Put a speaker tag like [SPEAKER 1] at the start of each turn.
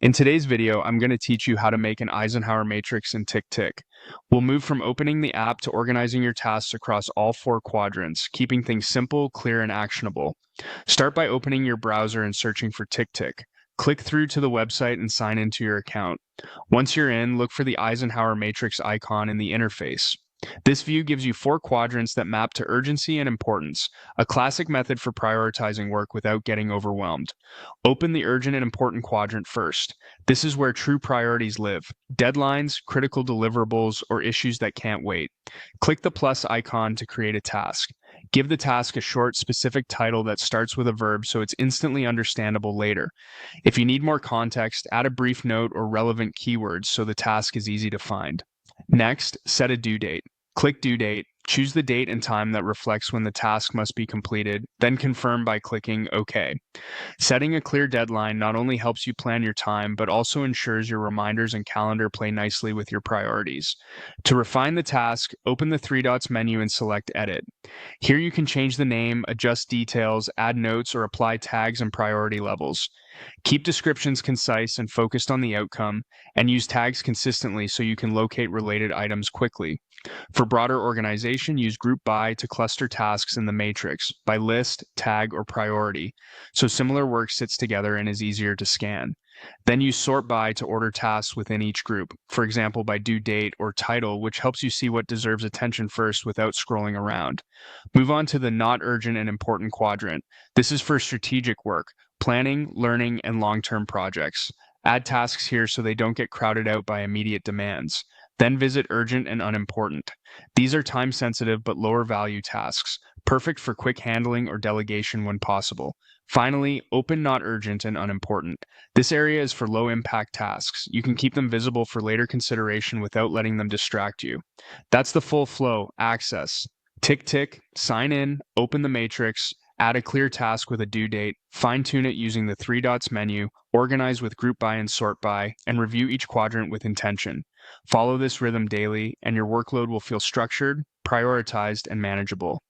[SPEAKER 1] In today's video, I'm going to teach you how to make an Eisenhower Matrix in TickTick. We'll move from opening the app to organizing your tasks across all four quadrants, keeping things simple, clear, and actionable. Start by opening your browser and searching for TickTick. Click through to the website and sign into your account. Once you're in, look for the Eisenhower Matrix icon in the interface. This view gives you four quadrants that map to urgency and importance, a classic method for prioritizing work without getting overwhelmed. Open the urgent and important quadrant first. This is where true priorities live: deadlines, critical deliverables, or issues that can't wait. Click the plus icon to create a task. Give the task a short, specific title that starts with a verb so it's instantly understandable later. If you need more context, add a brief note or relevant keywords so the task is easy to find. Next, set a due date. Click Due Date, choose the date and time that reflects when the task must be completed, then confirm by clicking OK. Setting a clear deadline not only helps you plan your time, but also ensures your reminders and calendar play nicely with your priorities. To refine the task, open the three dots menu and select Edit. Here you can change the name, adjust details, add notes, or apply tags and priority levels. Keep descriptions concise and focused on the outcome, and use tags consistently so you can locate related items quickly. For broader organization, use Group By to cluster tasks in the matrix by list, tag, or priority, so similar work sits together and is easier to scan. Then use Sort By to order tasks within each group, for example by due date or title, which helps you see what deserves attention first without scrolling around. Move on to the Not Urgent and Important quadrant. This is for strategic work, planning, learning, and long-term projects. Add tasks here so they don't get crowded out by immediate demands. Then visit Urgent and Unimportant. These are time-sensitive but lower-value tasks, perfect for quick handling or delegation when possible. Finally, open Not Urgent and Unimportant. This area is for low-impact tasks. You can keep them visible for later consideration without letting them distract you. That's the full flow: access, TickTick, sign in, open the matrix, add a clear task with a due date, fine-tune it using the three dots menu, organize with Group By and Sort By, and review each quadrant with intention. Follow this rhythm daily, and your workload will feel structured, prioritized, and manageable.